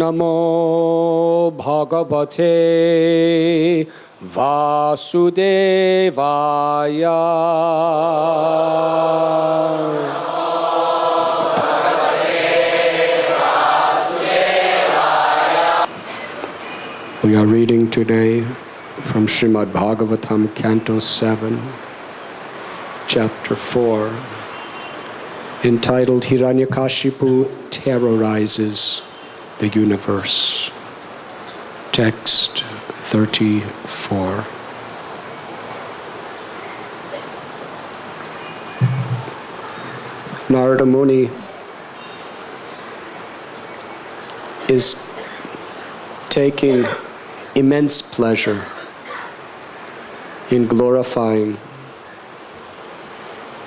Namo Bhagavate Vasudevaya. We are reading today from Srimad Bhagavatam, Canto 7, Chapter 4, entitled Hiranyakashipu Terrorizes the Universe. Text 34. Narada Muni is taking immense pleasure in glorifying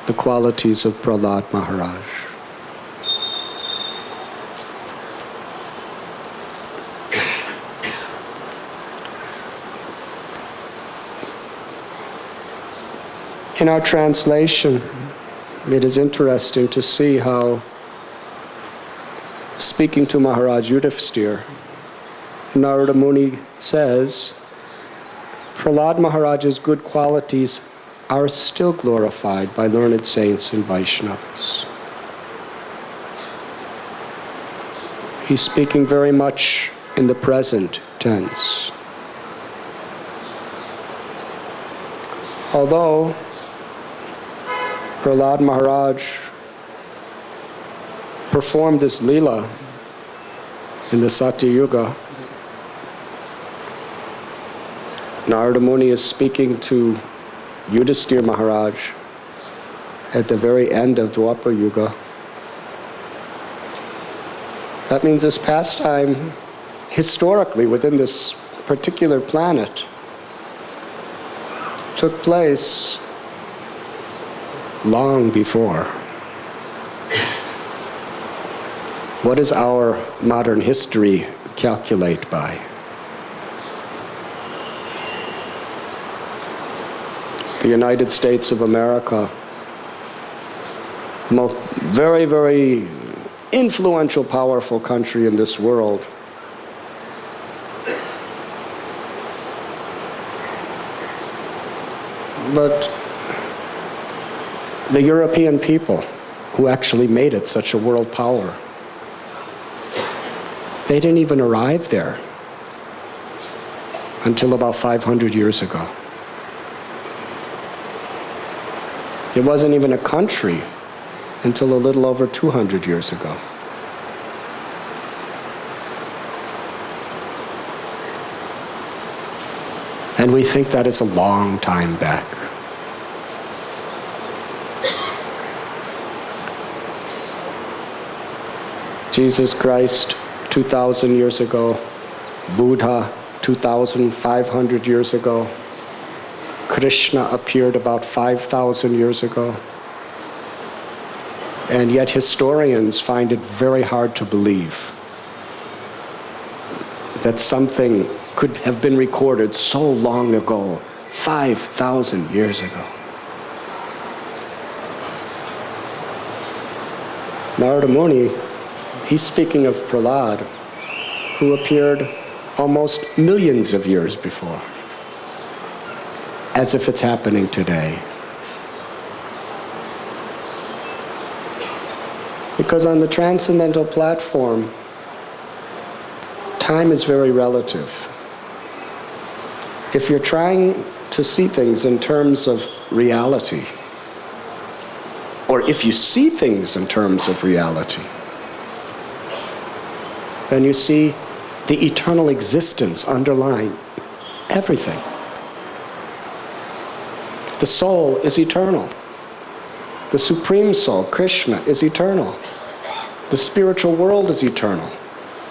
the qualities of Prahlad Maharaj. In our translation, it is interesting to see how, speaking to Maharaj Yudhishthira, Narada Muni says, Prahlad Maharaj's good qualities are still glorified by learned saints and Vaishnavas. He's speaking very much in the present tense. Although Prahlad Maharaj performed this Leela in the Satya Yuga, Narada Muni is speaking to Yudhishthira Maharaj at the very end of Dwapara Yuga. That means this pastime, historically within this particular planet, took place long before. What does our modern history calculate by? The United States of America, the very, very influential, powerful country in this world, but the European people who actually made it such a world power, they didn't even arrive there until about 500 years ago. It wasn't even a country until a little over 200 years ago. And we think that is a long time back. Jesus Christ, 2,000 years ago. Buddha, 2,500 years ago. Krishna appeared about 5,000 years ago. And yet historians find it very hard to believe that something could have been recorded so long ago, 5,000 years ago. Narada Muni, he's speaking of Prahlad, who appeared almost millions of years before, as if it's happening today. Because on the transcendental platform, time is very relative. If you're trying to see things in terms of reality, or if you see things in terms of reality, then you see the eternal existence underlying everything. The soul is eternal. The Supreme Soul, Krishna, is eternal. The spiritual world is eternal.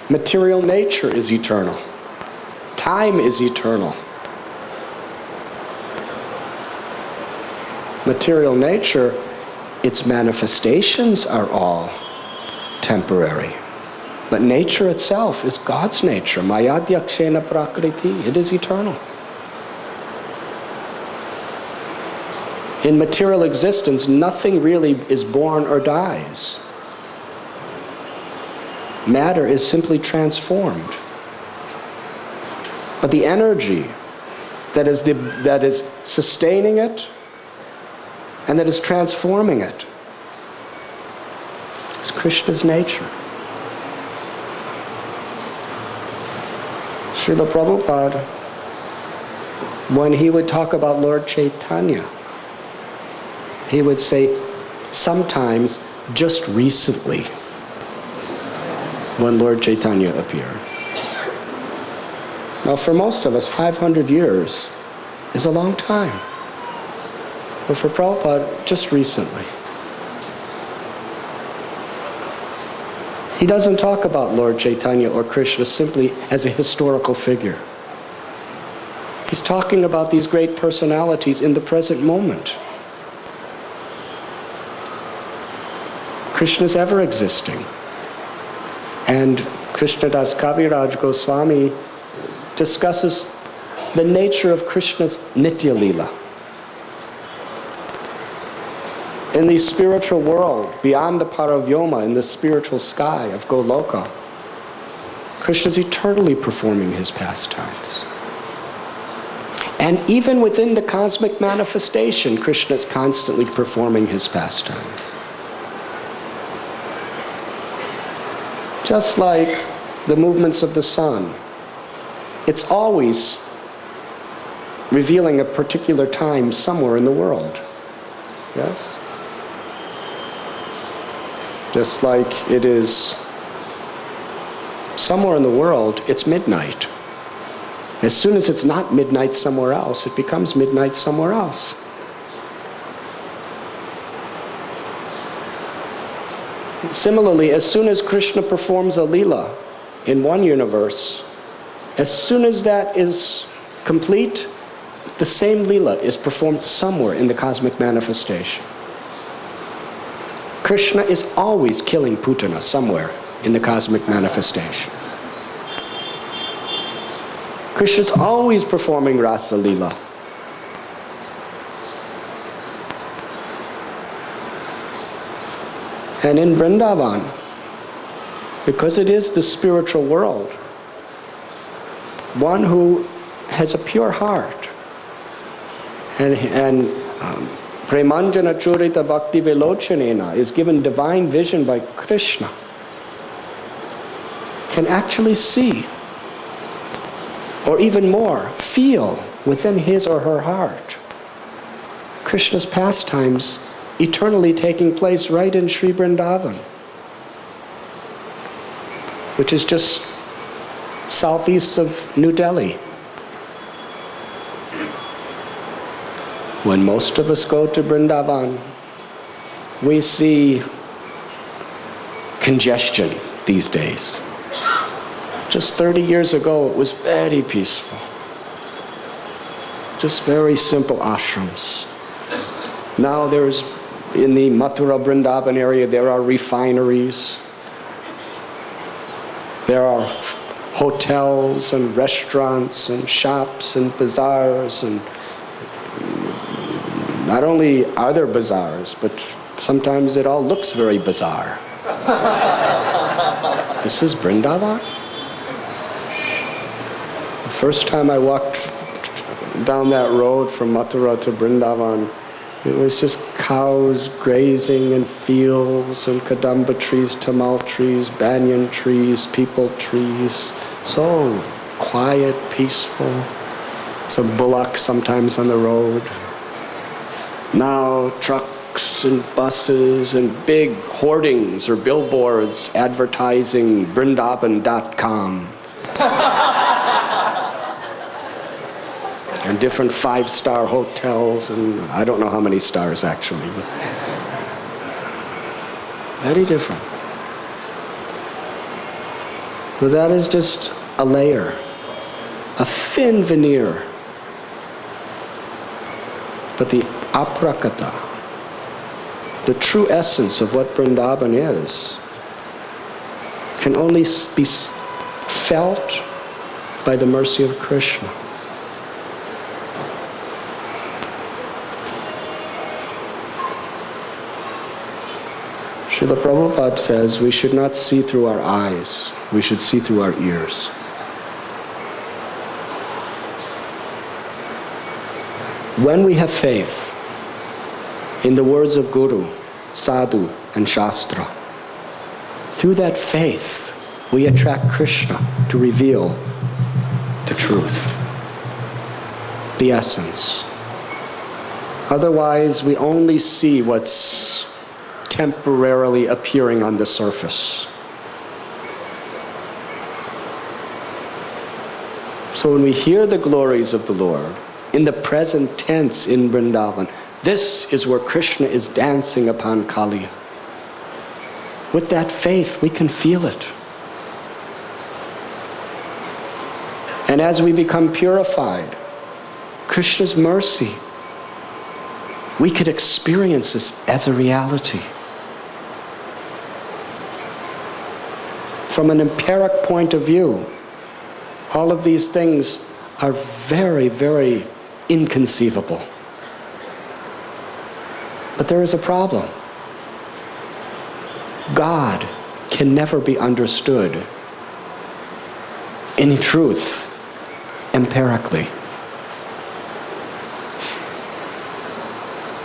Material nature is eternal. Time is eternal. Material nature, its manifestations are all temporary. But nature itself is God's nature. Mayadhyakshena prakriti. It is eternal. In material existence, nothing really is born or dies. Matter is simply transformed. But the energy that is sustaining it and that is transforming it is Krishna's nature. Srila Prabhupada, when he would talk about Lord Chaitanya, he would say, sometimes just recently, when Lord Chaitanya appeared. Now for most of us, 500 years is a long time. But for Prabhupada, just recently. He doesn't talk about Lord Chaitanya or Krishna simply as a historical figure. He's talking about these great personalities in the present moment. Krishna's ever existing. And Krishnadas Kaviraj Goswami discusses the nature of Krishna's Nitya Leela. In the spiritual world, beyond the Paravyoma, in the spiritual sky of Goloka, Krishna's eternally performing his pastimes. And even within the cosmic manifestation, Krishna's constantly performing his pastimes. Just like the movements of the sun, it's always revealing a particular time somewhere in the world. Yes? Just like it is somewhere in the world, it's midnight. As soon as it's not midnight somewhere else, it becomes midnight somewhere else. Similarly, as soon as Krishna performs a Leela in one universe, as soon as that is complete, the same Leela is performed somewhere in the cosmic manifestation. Krishna is always killing Putana somewhere in the cosmic manifestation. Krishna's always performing Rasa Leela. And in Vrindavan, because it is the spiritual world, one who has a pure heart and Premanjana Churita Bhakti Velochanena is given divine vision by Krishna, can actually see, or even more, feel within his or her heart Krishna's pastimes eternally taking place right in Sri Vrindavan, which is just southeast of New Delhi. When most of us go to Vrindavan, we see congestion these days. Just 30 years ago, it was very peaceful. Just very simple ashrams. Now there's, in the Mathura Vrindavan area, there are refineries. There are hotels and restaurants and shops and bazaars, and not only are there bazaars, but sometimes it all looks very bizarre. This is Vrindavan? The first time I walked down that road from Mathura to Vrindavan, it was just cows grazing in fields and kadamba trees, tamal trees, banyan trees, peepal trees. So quiet, peaceful. Some bullocks sometimes on the road. Now trucks and buses and big hoardings or billboards advertising Vrindavan.com. And different 5-star hotels, and I don't know how many stars actually, but very different. But that is just a layer, a thin veneer. But the aprakata, the true essence of what Vrindavan is, can only be felt by the mercy of Krishna. Srila Prabhupada says we should not see through our eyes, we should see through our ears. When we have faith in the words of Guru, Sadhu, and Shastra, through that faith we attract Krishna to reveal the truth, the essence. Otherwise, we only see what's temporarily appearing on the surface. So when we hear the glories of the Lord, in the present tense in Vrindavan, this is where Krishna is dancing upon Kali. With that faith, we can feel it. And as we become purified, Krishna's mercy, we could experience this as a reality. From an empiric point of view, all of these things are very, very inconceivable. But there is a problem. God can never be understood in truth empirically.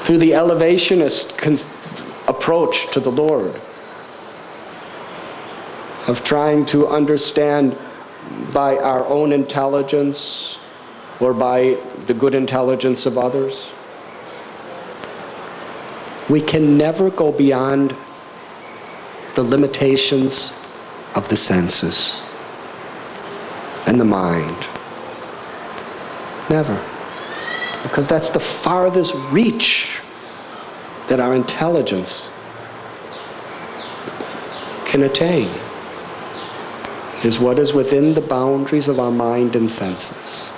Through the elevationist approach to the Lord, of trying to understand by our own intelligence or by the good intelligence of others, we can never go beyond the limitations of the senses and the mind. Never. Because that's the farthest reach that our intelligence can attain, is what is within the boundaries of our mind and senses.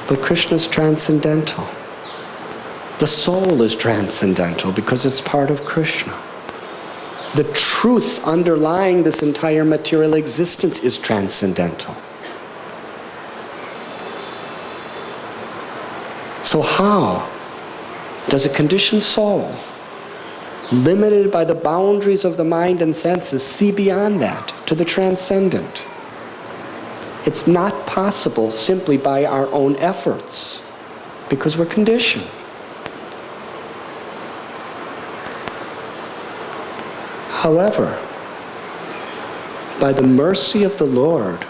But Krishna's transcendental. The soul is transcendental because it's part of Krishna. The truth underlying this entire material existence is transcendental. So how does a conditioned soul, limited by the boundaries of the mind and senses, see beyond that to the transcendent? It's not possible simply by our own efforts, because we're conditioned. However, by the mercy of the Lord,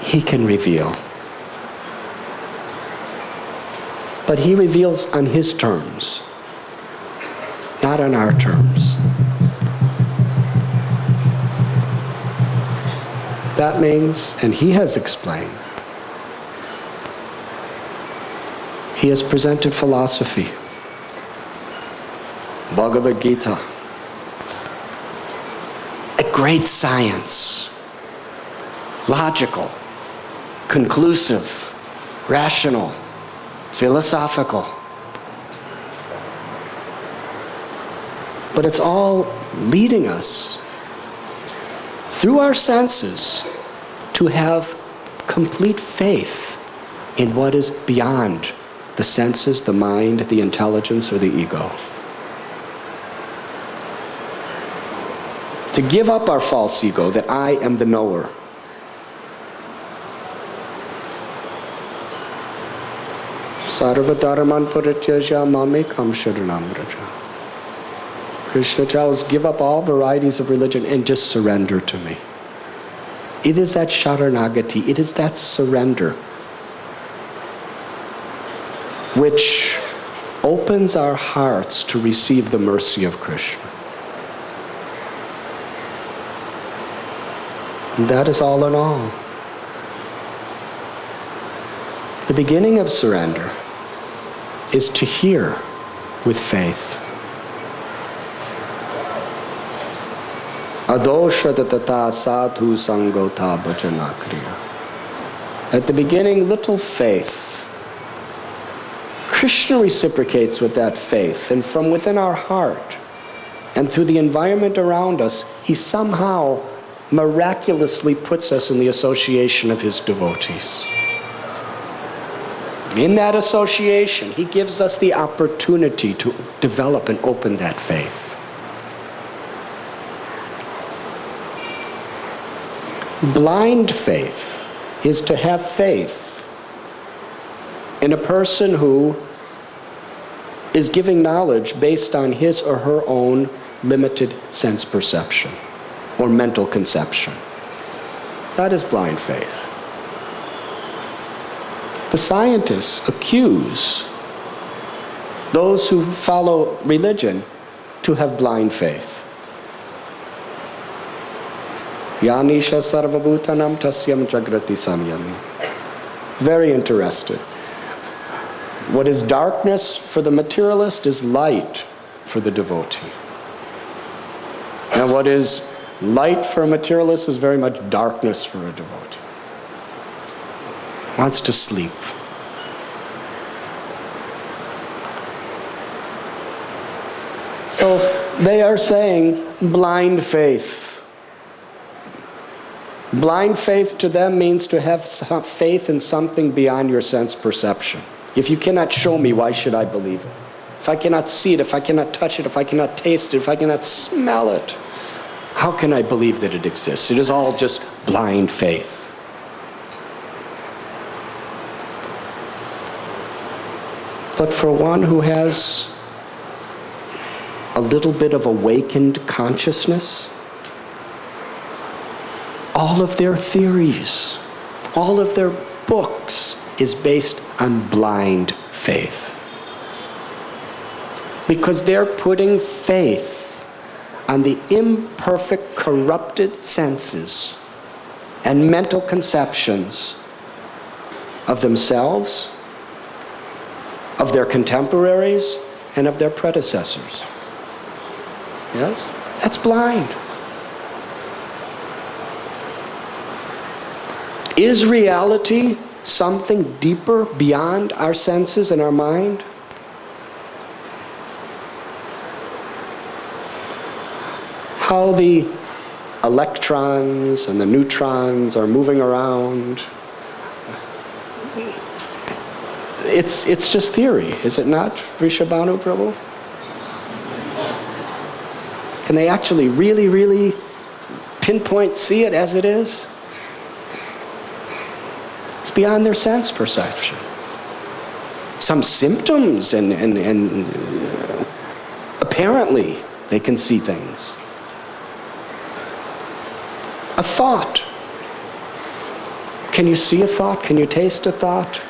He can reveal. But He reveals on His terms, not on our terms. That means, and He has explained, He has presented philosophy, Bhagavad Gita, a great science, logical, conclusive, rational, philosophical. But it's all leading us through our senses to have complete faith in what is beyond the senses, the mind, the intelligence, or the ego. To give up our false ego that I am the knower. Sarva dharman parityajya mamekam sharanam vraja. Krishna tells, give up all varieties of religion and just surrender to me. It is that sharanagati, it is that surrender which opens our hearts to receive the mercy of Krishna. And that is all in all. The beginning of surrender is to hear with faith. Adosha tata sadhu sangota bhajana kriya. At the beginning, little faith. Krishna reciprocates with that faith, and from within our heart and through the environment around us, He somehow miraculously puts us in the association of His devotees. In that association, he gives us the opportunity to develop and open that faith. Blind faith is to have faith in a person who is giving knowledge based on his or her own limited sense perception or mental conception. That is blind faith. The scientists accuse those who follow religion to have blind faith. Yanisha sarvabhutanam tasyam jagrati samyami. Very interested. What is darkness for the materialist is light for the devotee. And what is light for a materialist is very much darkness for a devotee. Wants to sleep. So they are saying blind faith. Blind faith to them means to have faith in something beyond your sense perception. If you cannot show me, why should I believe it? If I cannot see it, if I cannot touch it, if I cannot taste it, if I cannot smell it, how can I believe that it exists? It is all just blind faith. But for one who has a little bit of awakened consciousness, all of their theories, all of their books is based on blind faith. Because they're putting faith on the imperfect, corrupted senses and mental conceptions of themselves, of their contemporaries, and of their predecessors. Yes? That's blind. Is reality something deeper beyond our senses and our mind? How the electrons and the neutrons are moving around. It's just theory, is it not, Vrishabhanu Prabhu? Can they actually really, really pinpoint, see it as it is? It's beyond their sense perception. Some symptoms and apparently they can see things. A thought. Can you see a thought? Can you taste a thought?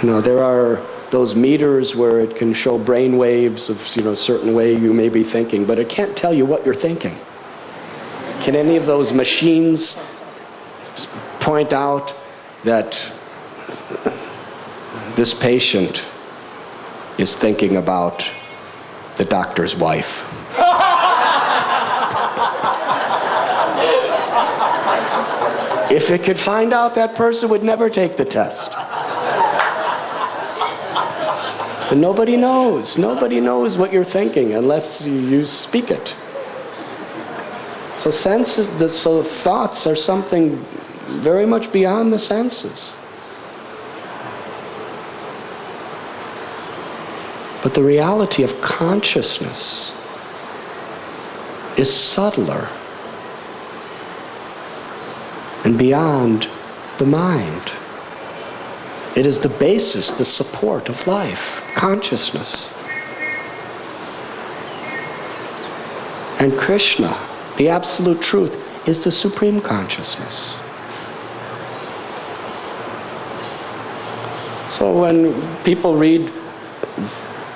No, there are those meters where it can show brain waves of, a certain way you may be thinking, but it can't tell you what you're thinking. Can any of those machines point out that this patient is thinking about the doctor's wife? If it could find out, that person would never take the test. But nobody knows. Nobody knows what you're thinking unless you speak it. So thoughts are something very much beyond the senses. But the reality of consciousness is subtler and beyond the mind. It is the basis, the support of life, consciousness. And Krishna, the absolute truth, is the supreme consciousness. So when people read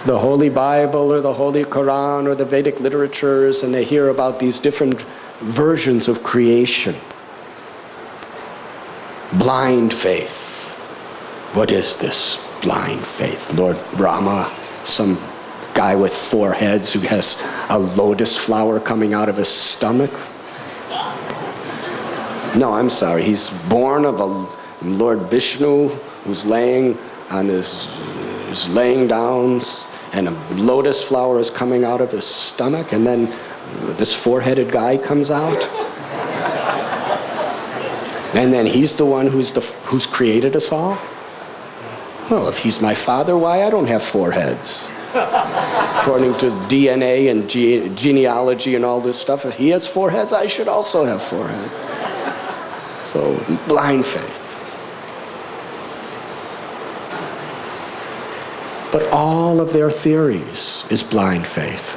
the Holy Bible or the Holy Quran or the Vedic literatures and they hear about these different versions of creation, blind faith. What is this blind faith? Lord Brahma, some guy with 4 heads who has a lotus flower coming out of his stomach? No, I'm sorry. He's born of a Lord Vishnu who's laying down, and a lotus flower is coming out of his stomach, and then this 4-headed guy comes out. And then he's the one who's created us all? Well, if he's my father, why I don't have 4 heads? According to DNA and genealogy and all this stuff, if he has 4 heads, I should also have 4 heads. So, blind faith. But all of their theories is blind faith.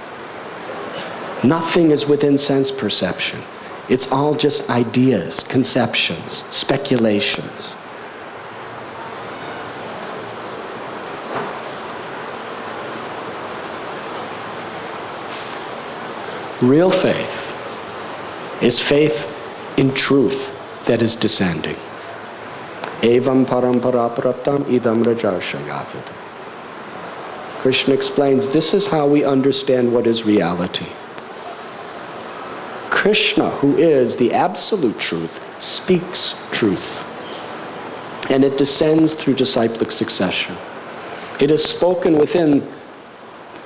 Nothing is within sense perception. It's all just ideas, conceptions, speculations. Real faith is faith in truth that is descending. Evam parampara praptam idam rajarshayavad. Krishna explains this is how we understand what is reality. Krishna, who is the absolute truth, speaks truth. And it descends through disciplic succession. It is spoken within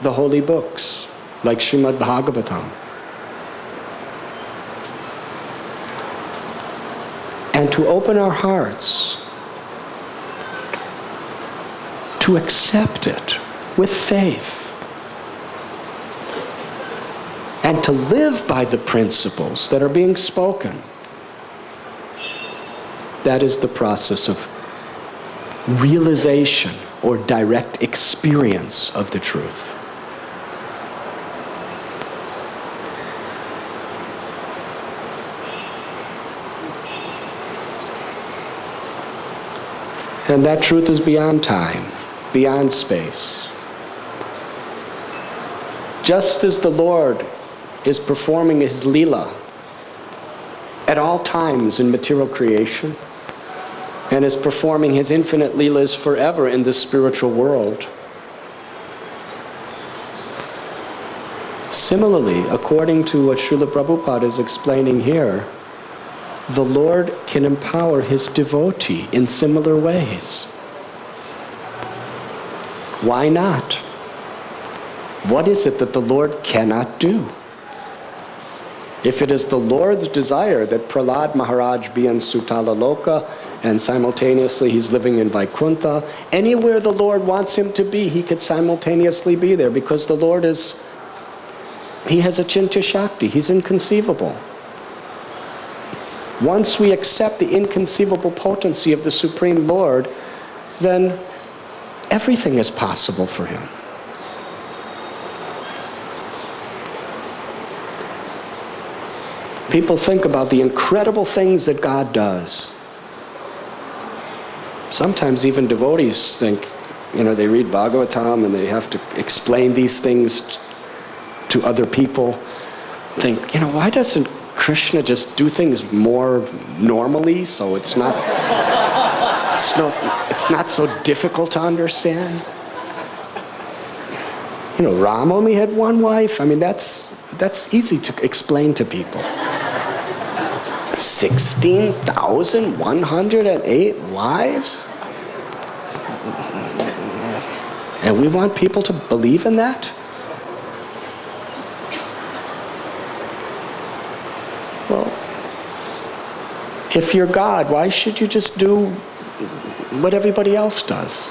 the holy books, like Srimad Bhagavatam. And to open our hearts to accept it with faith. And to live by the principles that are being spoken. That is the process of realization or direct experience of the truth. And that truth is beyond time, beyond space. Just as the Lord is performing his Leela at all times in material creation, and is performing his infinite Leelas forever in the spiritual world. Similarly, according to what Srila Prabhupada is explaining here, the Lord can empower his devotee in similar ways. Why not? What is it that the Lord cannot do? If it is the Lord's desire that Prahlad Maharaj be in Sutala Loka and simultaneously he's living in Vaikuntha, anywhere the Lord wants him to be, he could simultaneously be there because the Lord he has Achintya Shakti, he's inconceivable. Once we accept the inconceivable potency of the Supreme Lord, then everything is possible for him. People think about the incredible things that God does. Sometimes even devotees think, they read Bhagavatam and they have to explain these things to other people. Think, why doesn't Krishna just do things more normally so it's not so difficult to understand? Ram only had one wife. That's easy to explain to people. 16,108 wives? And we want people to believe in that? Well, if you're God, why should you just do what everybody else does?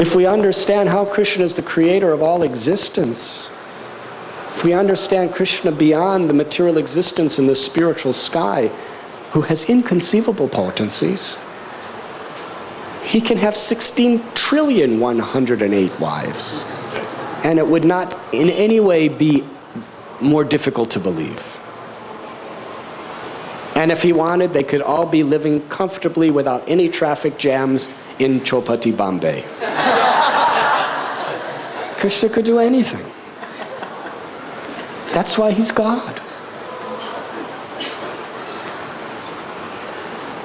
If we understand how Krishna is the creator of all existence, if we understand Krishna beyond the material existence in the spiritual sky, who has inconceivable potencies, he can have 16,108 wives. And it would not in any way be more difficult to believe. And if he wanted, they could all be living comfortably without any traffic jams in Chopati, Bombay. Krishna could do anything. That's why he's God.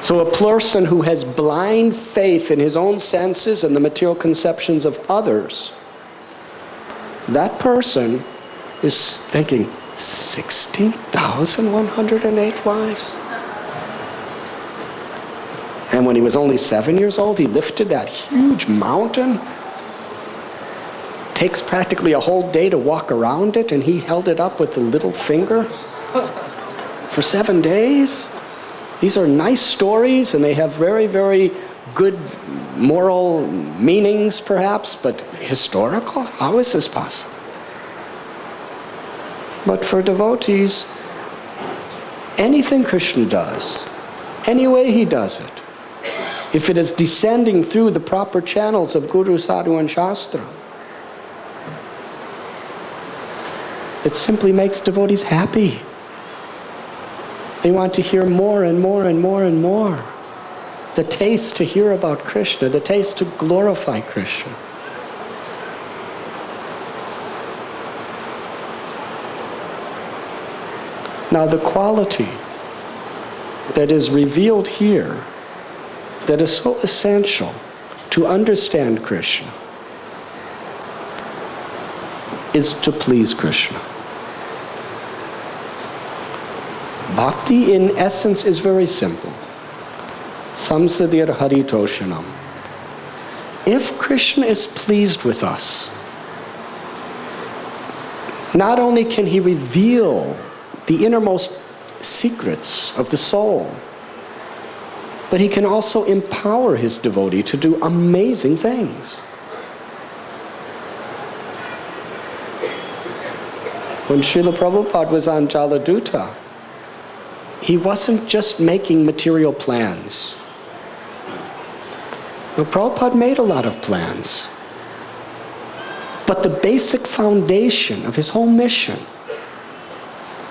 So a person who has blind faith in his own senses and the material conceptions of others, that person is thinking, 16,108 wives? And when he was only 7 years old, he lifted that huge mountain. Takes practically a whole day to walk around it, and he held it up with the little finger. for 7 days? These are nice stories and they have very, very good moral meanings perhaps, but historical? How is this possible? But for devotees, anything Krishna does, any way he does it, if it is descending through the proper channels of Guru, Sadhu and Shastra, it simply makes devotees happy. They want to hear more and more and more and more. The taste to hear about Krishna, the taste to glorify Krishna. Now the quality that is revealed here, that is so essential to understand Krishna, is to please Krishna. Bhakti in essence is very simple. Samsadir haritoshanam. If Krishna is pleased with us, not only can he reveal the innermost secrets of the soul, but he can also empower his devotee to do amazing things. When Srila Prabhupada was on Jaladuta, he wasn't just making material plans. Now, Prabhupada made a lot of plans, but the basic foundation of his whole mission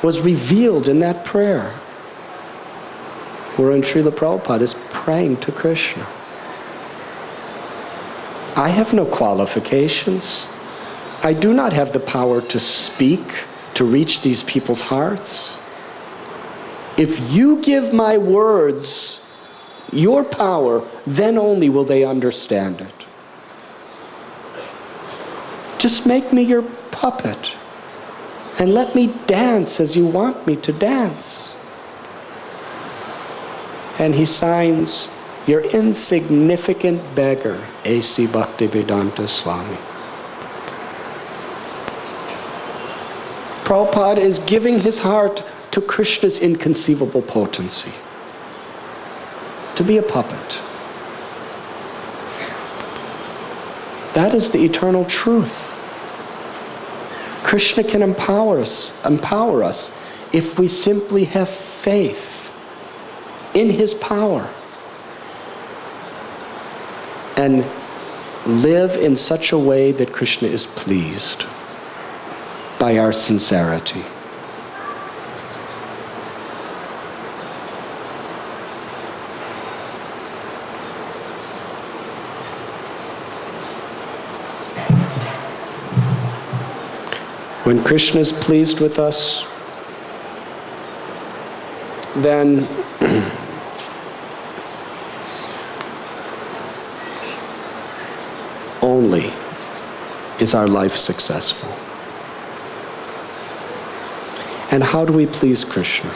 was revealed in that prayer, wherein Srila Prabhupada is praying to Krishna. I have no qualifications. I do not have the power to speak, to reach these people's hearts. If you give my words your power, then only will they understand it. Just make me your puppet and let me dance as you want me to dance. And he signs, your insignificant beggar, A.C. Bhaktivedanta Swami. Prabhupada is giving his heart to Krishna's inconceivable potency, to be a puppet. That is the eternal truth. Krishna can empower us if we simply have faith in his power and live in such a way that Krishna is pleased by our sincerity. When Krishna is pleased with us, then only is our life successful. And how do we please Krishna?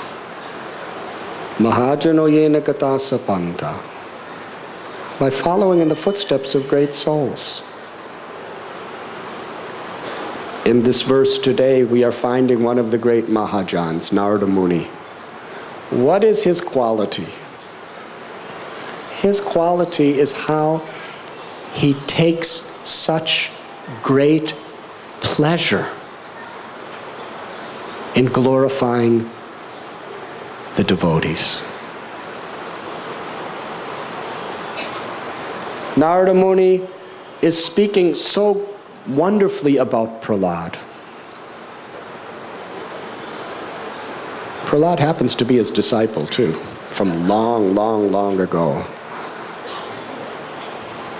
Mahajano yena katasa panta. By following in the footsteps of great souls. In this verse today, we are finding one of the great Mahajans, Narada Muni. What is his quality? His quality is how he takes such great pleasure in glorifying the devotees. Narada Muni is speaking so wonderfully about Prahlad. Prahlad happens to be his disciple too, from long ago.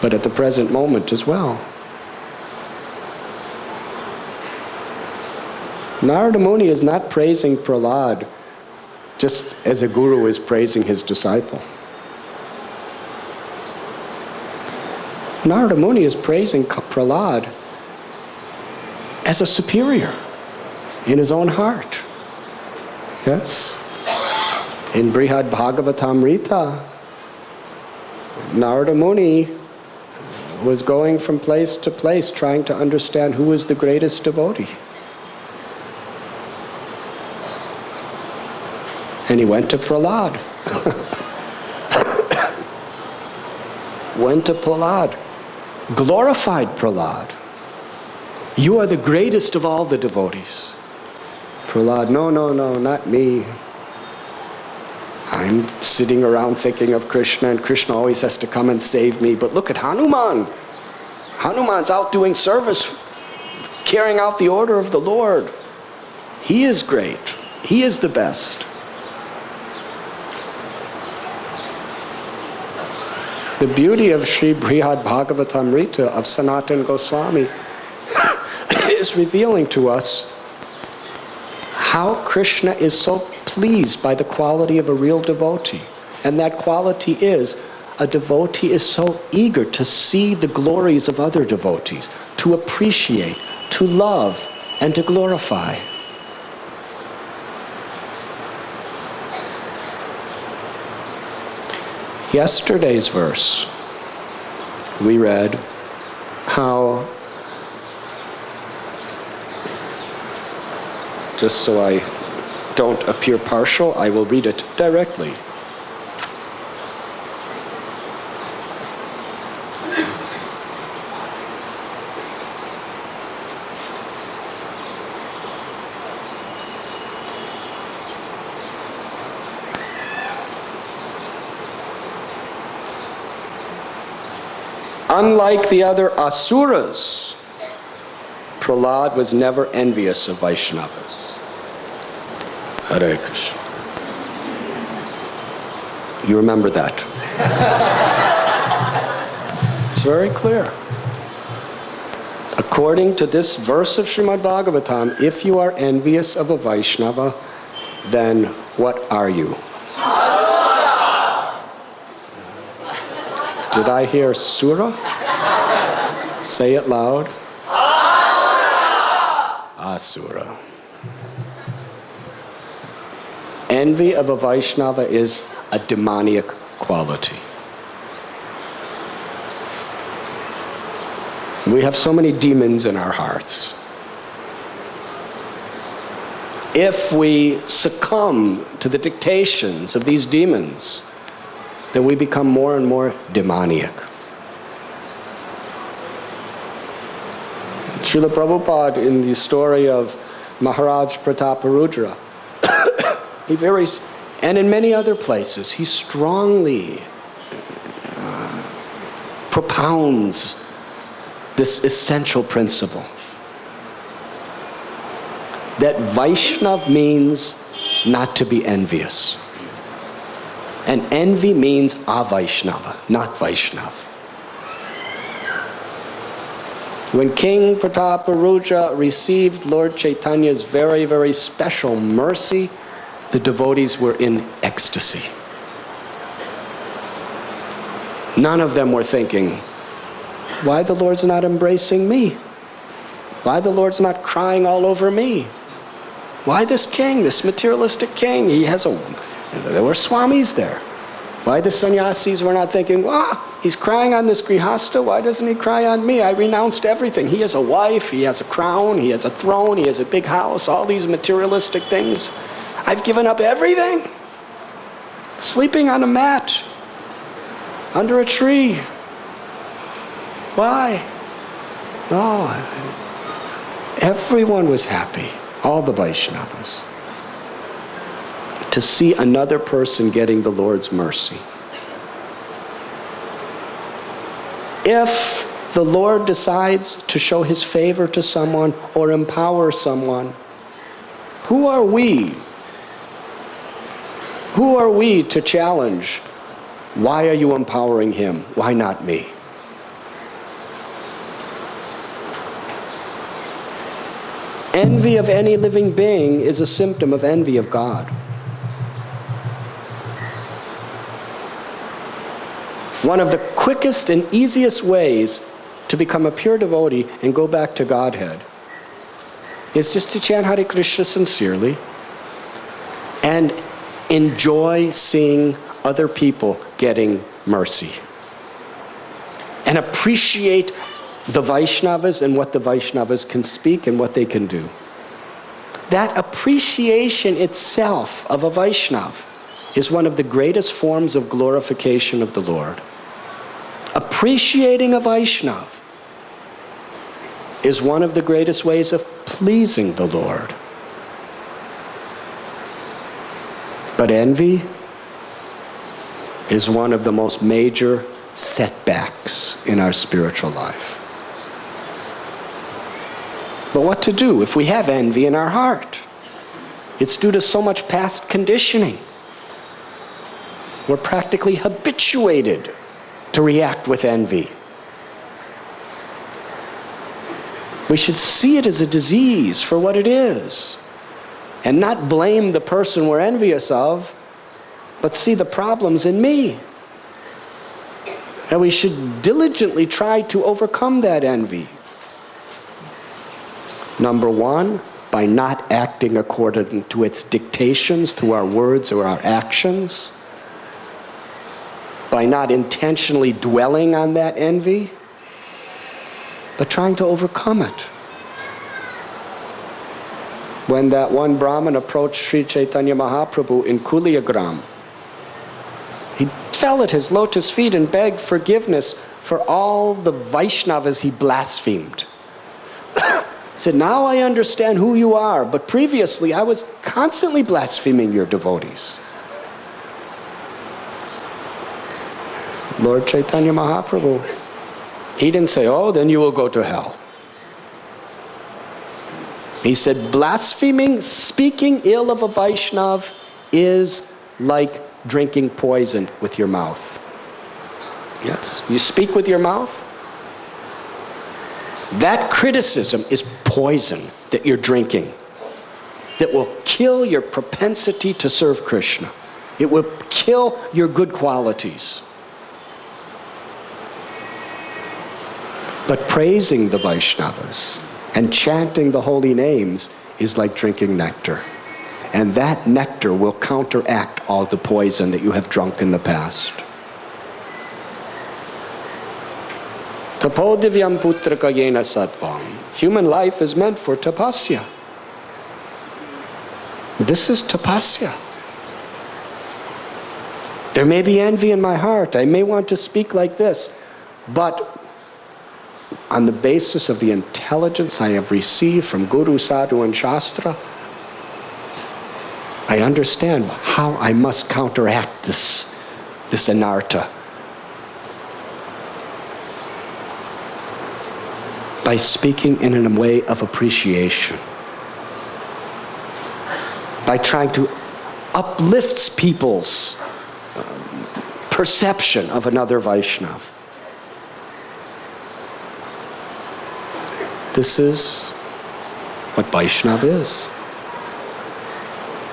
But at the present moment as well. Narada Muni is not praising Prahlad just as a guru is praising his disciple. Narada Muni is praising Prahlad as a superior in his own heart. Yes? In Brihad Bhagavatamrita, Narada Muni was going from place to place trying to understand who is the greatest devotee. And he went to Prahlad. Went to Prahlad. Glorified Prahlad. You are the greatest of all the devotees. Prahlad, no, not me. I'm sitting around thinking of Krishna, and Krishna always has to come and save me. But look at Hanuman. Hanuman's out doing service, carrying out the order of the Lord. He is great. He is the best. The beauty of Sri Brihad Bhagavatamrita of Sanatana Goswami is revealing to us how Krishna is so pleased by the quality of a real devotee. And that quality is, a devotee is so eager to see the glories of other devotees, to appreciate, to love, and to glorify. Yesterday's verse, we read how, just so I don't appear partial, I will read it directly. Unlike the other asuras, Prahlad was never envious of Vaishnavas. Hare Krishna. You remember that? It's very clear. According to this verse of Srimad Bhagavatam, if you are envious of a Vaishnava, then what are you? Did I hear Sura? Say it loud. Asura. Envy of a Vaishnava is a demoniac quality. We have so many demons in our hearts. If we succumb to the dictations of these demons, then we become more and more demoniac. Srila Prabhupada, in the story of Maharaj Prataparudra, and in many other places, he strongly propounds this essential principle that Vaishnav means not to be envious. And envy means avaishnava, not Vaishnav. When King Prataparudra received Lord Chaitanya's very, very special mercy, the devotees were in ecstasy. None of them were thinking, why the Lord's not embracing me? Why the Lord's not crying all over me? Why this king, this materialistic king, there were swamis there. Why the sannyasis were not thinking, he's crying on this grihasta, why doesn't he cry on me? I renounced everything. He has a wife, he has a crown, he has a throne, he has a big house, all these materialistic things. I've given up everything. Sleeping on a mat, under a tree. Why? No. Everyone was happy, all the Vaishnavas, to see another person getting the Lord's mercy. If the Lord decides to show his favor to someone or empower someone, who are we? Who are we to challenge? Why are you empowering him? Why not me? Envy of any living being is a symptom of envy of God. One of the quickest and easiest ways to become a pure devotee and go back to Godhead is just to chant Hare Krishna sincerely and enjoy seeing other people getting mercy. And appreciate the Vaishnavas and what the Vaishnavas can speak and what they can do. That appreciation itself of a Vaishnava is one of the greatest forms of glorification of the Lord. Appreciating a Vaishnava is one of the greatest ways of pleasing the Lord. But envy is one of the most major setbacks in our spiritual life. But what to do if we have envy in our heart? It's due to so much past conditioning. We're practically habituated to react with envy. We should see it as a disease for what it is, and not blame the person we're envious of, but see the problems in me. And we should diligently try to overcome that envy. Number one, by not acting according to its dictations through our words or our actions. By not intentionally dwelling on that envy, but trying to overcome it. When that one Brahmin approached Sri Chaitanya Mahaprabhu in Kuliagram, he fell at his lotus feet and begged forgiveness for all the Vaishnavas he blasphemed. He said, now I understand who you are, but previously I was constantly blaspheming your devotees. Lord Chaitanya Mahaprabhu, he didn't say, oh, then you will go to hell. He said, blaspheming, speaking ill of a Vaishnav is like drinking poison with your mouth. Yes, you speak with your mouth. That criticism is poison that you're drinking that will kill your propensity to serve Krishna. It will kill your good qualities. But praising the Vaishnavas and chanting the holy names is like drinking nectar. And that nectar will counteract all the poison that you have drunk in the past. Tapodivyam putraka yena sattvam. Human life is meant for tapasya. This is tapasya. There may be envy in my heart. I may want to speak like this, but on the basis of the intelligence I have received from Guru, Sadhu, and Shastra, I understand how I must counteract this anartha. By speaking in a way of appreciation. By trying to uplift people's perception of another Vaishnava. This is what Vaishnava is.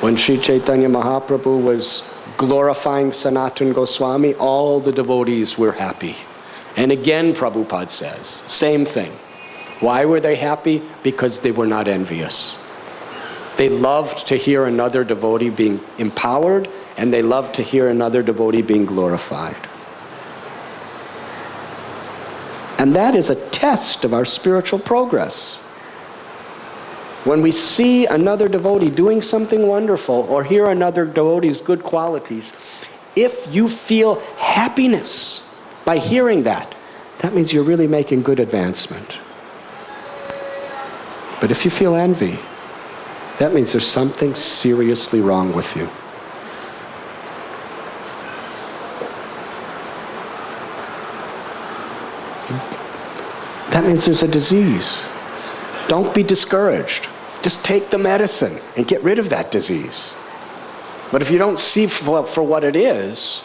When Sri Chaitanya Mahaprabhu was glorifying Sanatana Goswami, all the devotees were happy. And again, Prabhupada says, same thing. Why were they happy? Because they were not envious. They loved to hear another devotee being empowered, and they loved to hear another devotee being glorified. And that is a test of our spiritual progress. When we see another devotee doing something wonderful or hear another devotee's good qualities, if you feel happiness by hearing that, that means you're really making good advancement. But if you feel envy, that means there's something seriously wrong with you. That means there's a disease. Don't be discouraged. Just take the medicine and get rid of that disease. But if you don't see for what it is,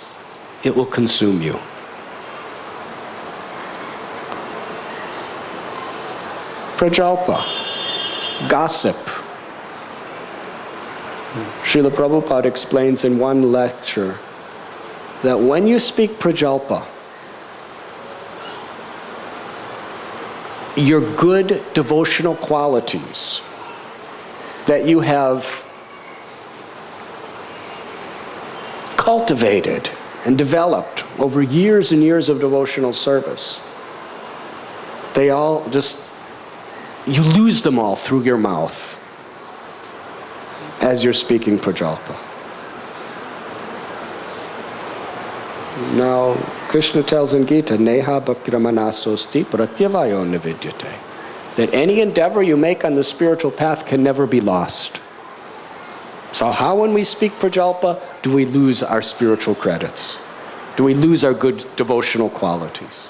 it will consume you. Prajalpa, gossip. Srila Prabhupada explains in one lecture that when you speak prajalpa, your good devotional qualities that you have cultivated and developed over years and years of devotional service, they all just, you lose them all through your mouth. as you're speaking prajalpa. Now, Krishna tells in Gita, Neha bhakramanasosti pratyavayo nividyate, that any endeavor you make on the spiritual path can never be lost. So how, when we speak prajalpa, do we lose our spiritual credits? Do we lose our good devotional qualities?